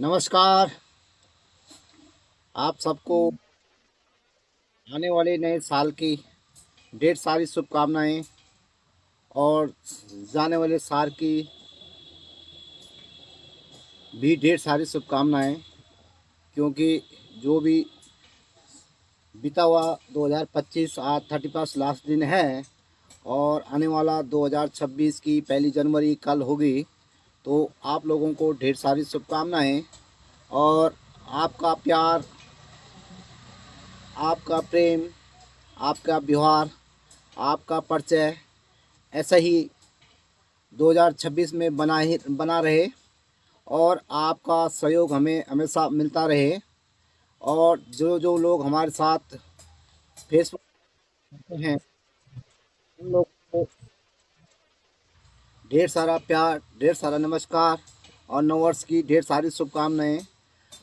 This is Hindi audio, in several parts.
नमस्कार। आप सबको आने वाले नए साल की ढेर सारी शुभकामनाएं और जाने वाले साल की भी ढेर सारी शुभकामनाएं, क्योंकि जो भी बीता हुआ 2025 आज 31 लास्ट दिन है और आने वाला 2026 की पहली जनवरी कल होगी। तो आप लोगों को ढेर सारी शुभकामनाएं और आपका प्यार, आपका प्रेम, आपका व्यवहार, आपका परिचय ऐसा ही 2026 में बना रहे और आपका सहयोग हमें हमेशा मिलता रहे। और जो जो लोग हमारे साथ फेसबुक पे हैं उन लोग को ढेर सारा प्यार, ढेर सारा नमस्कार और नववर्ष की ढेर सारी शुभकामनाएं।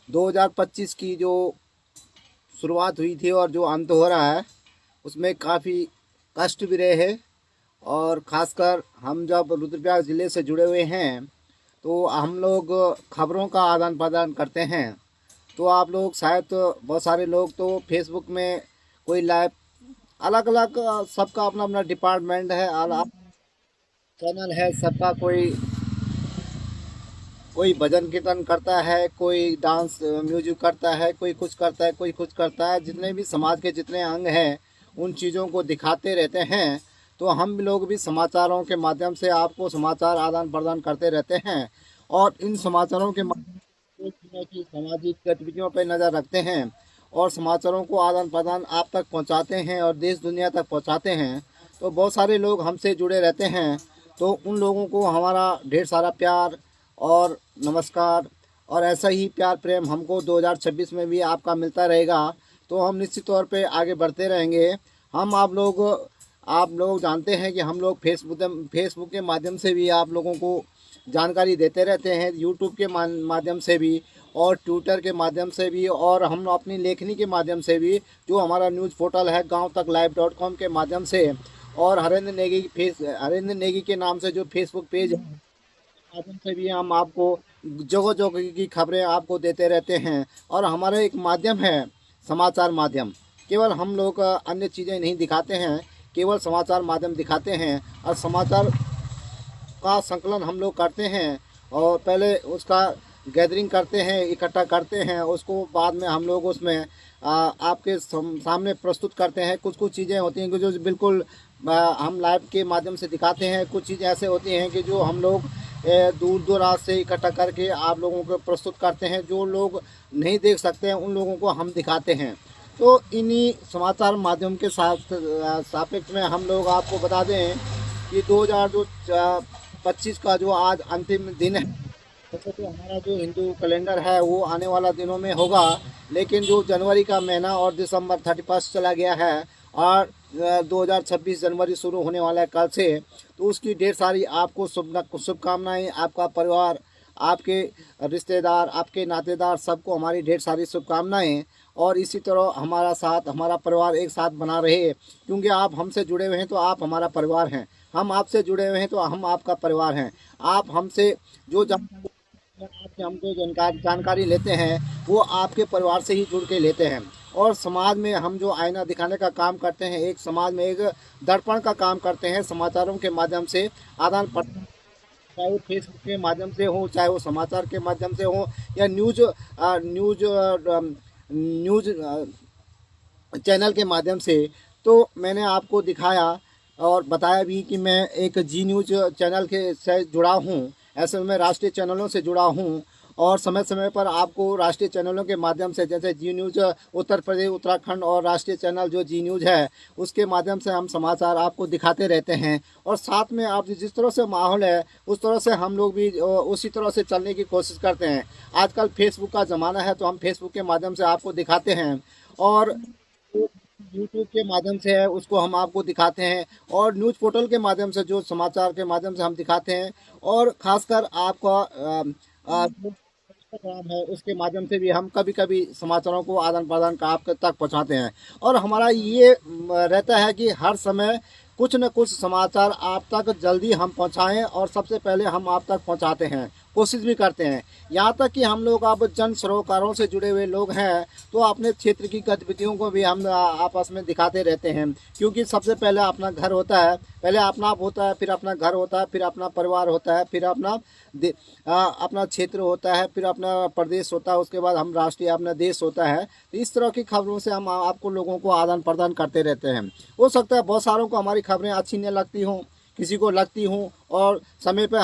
2025 की जो शुरुआत हुई थी और जो अंत हो रहा है उसमें काफ़ी कष्ट भी रहे हैं। और ख़ासकर हम जब रुद्रप्रयाग ज़िले से जुड़े हुए हैं तो हम लोग खबरों का आदान प्रदान करते हैं। तो आप लोग शायद बहुत सारे लोग तो फेसबुक में कोई लाइव अलग अलग सबका अपना अपना डिपार्टमेंट है, अलग चैनल है सबका। कोई कोई भजन कीर्तन करता है, कोई डांस म्यूजिक करता है, कोई कुछ करता है, कोई कुछ करता है। जितने भी समाज के जितने अंग हैं उन चीज़ों को दिखाते रहते हैं। तो हम लोग भी समाचारों के माध्यम से आपको समाचार आदान प्रदान करते रहते हैं और इन समाचारों के माध्यम से की सामाजिक गतिविधियों पर नज़र रखते हैं और समाचारों को आदान प्रदान आप तक पहुंचाते हैं और देश दुनिया तक पहुंचाते हैं। तो बहुत सारे लोग हमसे जुड़े रहते हैं। तो उन लोगों को हमारा ढेर सारा प्यार और नमस्कार और ऐसा ही प्यार प्रेम हमको 2026 में भी आपका मिलता रहेगा। तो हम निश्चित तौर पे आगे बढ़ते रहेंगे। हम आप लोग जानते हैं कि हम लोग फेसबुक के माध्यम से भी आप लोगों को जानकारी देते रहते हैं, यूट्यूब के माध्यम से भी और ट्विटर के माध्यम से भी, और हम अपनी लेखनी के माध्यम से भी, जो हमारा न्यूज़ पोर्टल है गाँव-तक-live.com के माध्यम से, और हरेंद्र नेगी के नाम से जो फेसबुक पेज है माध्यम से भी हम आपको जगह जगह की खबरें आपको देते रहते हैं। और हमारा एक माध्यम है समाचार माध्यम। केवल हम लोग अन्य चीज़ें नहीं दिखाते हैं, केवल समाचार माध्यम दिखाते हैं और समाचार का संकलन हम लोग करते हैं और पहले उसका गैदरिंग करते हैं, इकट्ठा करते हैं, उसको बाद में हम लोग उसमें आपके सामने प्रस्तुत करते हैं। कुछ कुछ चीज़ें होती हैं कि जो बिल्कुल हम लाइव के माध्यम से दिखाते हैं। कुछ चीज़ें ऐसे होती हैं कि जो हम लोग दूर दूराज से इकट्ठा करके आप लोगों को प्रस्तुत करते हैं। जो लोग नहीं देख सकते हैं उन लोगों को हम दिखाते हैं। तो इन्हीं समाचार माध्यम के साथ सापेक्ष में हम लोग आपको बता दें कि 2025 का जो आज अंतिम दिन है, वैसे तो हमारा जो हिंदू कैलेंडर है वो आने वाला दिनों में होगा, लेकिन जो जनवरी का महीना और दिसंबर 31 चला गया है और 2026 जनवरी शुरू होने वाला है कल से, तो उसकी ढेर सारी आपको शुभकामनाएं। आपका परिवार, आपके रिश्तेदार, आपके नातेदार सबको हमारी ढेर सारी शुभकामनाएं। और इसी तरह हमारा परिवार एक साथ बना रहे, क्योंकि आप हमसे जुड़े हुए हैं तो आप हमारा परिवार हैं, हम आपसे जुड़े हुए हैं तो हम आपका परिवार हैं। आप हमसे जो आपसे हमको जानकारी लेते हैं वो आपके परिवार से ही जुड़ के लेते हैं। और समाज में हम जो आईना दिखाने का काम करते हैं, एक समाज में एक दर्पण का काम करते हैं समाचारों के माध्यम से आदान प्रदान, चाहे वो फेसबुक के माध्यम से हो, चाहे वो समाचार के माध्यम से हो या न्यूज़ चैनल के माध्यम से। तो मैंने आपको दिखाया और बताया भी कि मैं एक जी न्यूज़ चैनल के से जुड़ा हूँ। ऐसे में मैं राष्ट्रीय चैनलों से जुड़ा हूँ और समय समय पर आपको राष्ट्रीय चैनलों के माध्यम से, जैसे जी न्यूज़ उत्तर प्रदेश, उत्तराखंड और राष्ट्रीय चैनल जो जी न्यूज़ है उसके माध्यम से हम समाचार आपको दिखाते रहते हैं। और साथ में आप जिस तरह से माहौल है उस तरह से हम लोग भी उसी तरह से चलने की कोशिश करते हैं। आजकल फेसबुक का ज़माना है तो हम फेसबुक के माध्यम से आपको दिखाते हैं और यूट्यूब के माध्यम से है उसको हम आपको दिखाते हैं और न्यूज़ पोर्टल के माध्यम से जो समाचार के माध्यम से हम दिखाते हैं। और ख़ासकर आपका जो इंस्टाग्राम है उसके माध्यम से भी हम कभी कभी समाचारों को आदान प्रदान का आप तक पहुंचाते हैं। और हमारा ये रहता है कि हर समय कुछ न कुछ समाचार आप तक जल्दी हम पहुंचाएं और सबसे पहले हम आप तक पहुंचाते हैं। कोशिश भी करते हैं। यहाँ तक कि हम लोग अब जन सरोकारों से जुड़े हुए लोग हैं, तो अपने क्षेत्र की गतिविधियों को भी हम आपस में दिखाते रहते हैं, क्योंकि सबसे पहले अपना घर होता है, पहले अपना आप होता है, फिर अपना घर होता है, फिर अपना परिवार होता है, फिर अपना क्षेत्र होता है, फिर अपना प्रदेश होता है, उसके बाद हम राष्ट्रीय अपना देश होता है। तो इस तरह की खबरों से हम आपको लोगों को आदान प्रदान करते रहते हैं। हो सकता है बहुत सारों को हमारी खबरें अच्छी नहीं लगती हों, किसी को लगती हूँ, और समय पे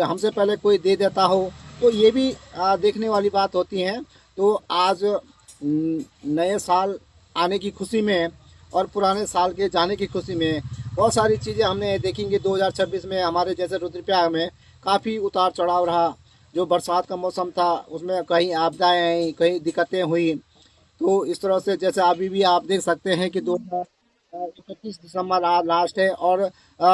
हमसे पहले कोई दे देता हो, तो ये भी देखने वाली बात होती है। तो आज नए साल आने की खुशी में और पुराने साल के जाने की खुशी में बहुत सारी चीज़ें हमने देखेंगे। 2026 में हमारे जैसे रुद्रप्रयाग में काफ़ी उतार चढ़ाव रहा। जो बरसात का मौसम था उसमें कहीं आपदाएँ आई, कहीं दिक्कतें हुई। तो इस तरह से जैसे अभी भी आप देख सकते हैं कि 2031 दिसंबर आज लास्ट है, और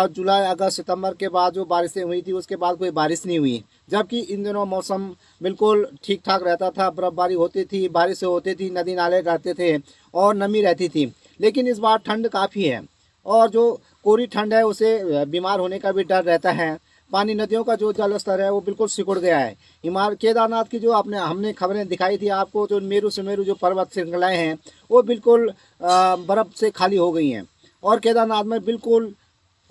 जुलाई अगस्त सितंबर के बाद जो बारिशें हुई थी उसके बाद कोई बारिश नहीं हुई, जबकि इन दिनों मौसम बिल्कुल ठीक ठाक रहता था, बर्फबारी होती थी, बारिशें होती थी, नदी नाले रहते थे और नमी रहती थी। लेकिन इस बार ठंड काफ़ी है, और जो कोरी ठंड है उसे बीमार होने का भी डर रहता है। पानी नदियों का जो जल स्तर है वो बिल्कुल सिकुड़ गया है। केदारनाथ की जो हमने खबरें दिखाई थी आपको, जो मेरू सुमेरु जो पर्वत श्रृंखलाएं हैं वो बिल्कुल बर्फ़ से खाली हो गई हैं, और केदारनाथ में बिल्कुल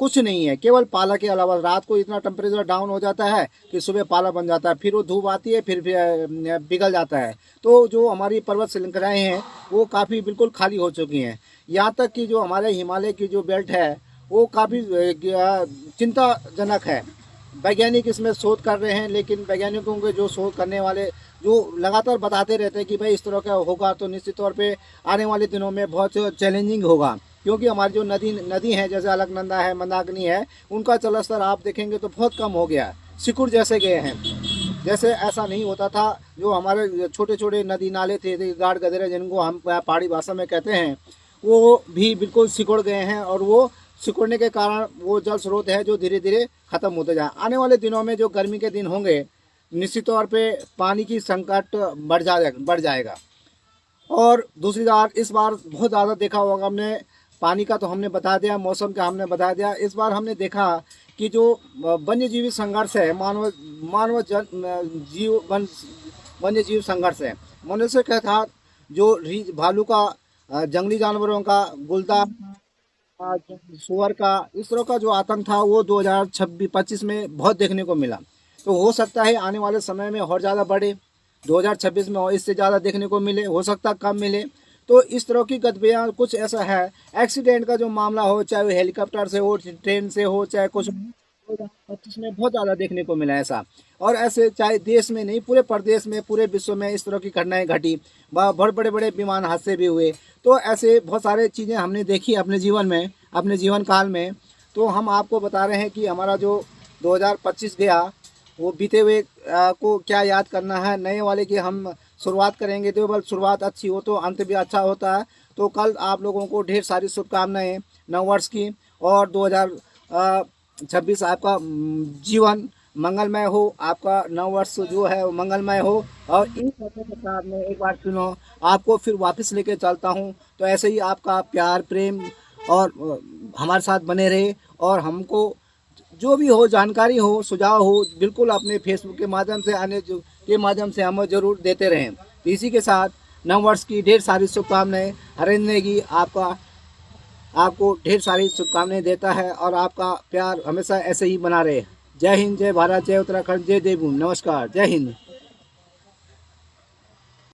कुछ नहीं है, केवल पाला के अलावा। रात को इतना टेम्परेचर डाउन हो जाता है कि सुबह पाला बन जाता है, फिर वो धूप आती है, फिर पिघल जाता है। तो जो हमारी पर्वत श्रृंखलाएँ हैं वो काफ़ी बिल्कुल खाली हो चुकी हैं। यहाँ तक कि जो हमारे हिमालय की जो बेल्ट है वो काफ़ी चिंताजनक है। वैज्ञानिक इसमें शोध कर रहे हैं, लेकिन वैज्ञानिकों के जो शोध करने वाले जो लगातार बताते रहते हैं कि भाई इस तरह का होगा, तो निश्चित तौर पे आने वाले दिनों में बहुत चैलेंजिंग होगा। क्योंकि हमारी जो नदी है जैसे अलकनंदा है, मंदाकिनी है, उनका जलस्तर आप देखेंगे तो बहुत कम हो गया, सिकुड़ जैसे गए हैं। जैसे ऐसा नहीं होता था। जो हमारे छोटे छोटे नदी नाले थे, गाढ़ गदेरे जिनको हम पहाड़ी भाषा में कहते हैं, वो भी बिल्कुल सिकुड़ गए हैं, और वो सिकुड़ने के कारण वो जल स्रोत है जो धीरे धीरे ख़त्म होते जाए। आने वाले दिनों में जो गर्मी के दिन होंगे, निश्चित तौर पे पानी की संकट बढ़ जाएगा। और दूसरी बात, इस बार बहुत ज़्यादा देखा होगा हमने, पानी का तो हमने बता दिया, मौसम का हमने बता दिया। इस बार हमने देखा कि जो वन्यजीवी संघर्ष है, वन्यजीव संघर्ष है, मनुष्य के साथ जो भालू का, जंगली जानवरों का, गुलदार, सुअर का, इस तरह का जो आतंक था वो 2025 में बहुत देखने को मिला। तो हो सकता है आने वाले समय में और ज़्यादा बढ़े, 2026 में और इससे ज़्यादा देखने को मिले, हो सकता कम मिले। तो इस तरह की गतिविधियाँ, कुछ ऐसा है, एक्सीडेंट का जो मामला हो, चाहे वो हेलीकॉप्टर से हो, ट्रेन से हो, चाहे कुछ, 2025 में बहुत ज़्यादा देखने को मिला ऐसा। और ऐसे चाहे देश में नहीं, पूरे प्रदेश में, पूरे विश्व में इस तरह की घटनाएं घटी, बहुत बड़े बड़े विमान हादसे भी हुए। तो ऐसे बहुत सारे चीज़ें हमने देखी अपने जीवन में, अपने जीवन काल में। तो हम आपको बता रहे हैं कि हमारा जो 2025 गया, वो बीते हुए को क्या याद करना है, नए वाले की हम शुरुआत करेंगे। तो बल शुरुआत अच्छी हो तो अंत भी अच्छा होता है। तो कल आप लोगों को ढेर सारी शुभकामनाएं नववर्ष की, और 2026 आपका जीवन मंगलमय हो, आपका नववर्ष जो है वो मंगलमय हो। और इन बातों के साथ में एक बार सुनो, आपको फिर वापस लेके चलता हूँ। तो ऐसे ही आपका प्यार, प्रेम और हमारे साथ बने रहे, और हमको जो भी हो, जानकारी हो, सुझाव हो, बिल्कुल अपने फेसबुक के माध्यम से, अन्य के माध्यम से हम जरूर देते रहें। तो इसी के साथ नववर्ष की ढेर सारी शुभकामनाएं। हरेंद्र नेगी आपको ढेर सारी शुभकामनाएं देता है, और आपका प्यार हमेशा ऐसे ही बना रहे। जय हिंद, जय भारत, जय उत्तराखंड, जय देवभूमि। नमस्कार, जय हिंद।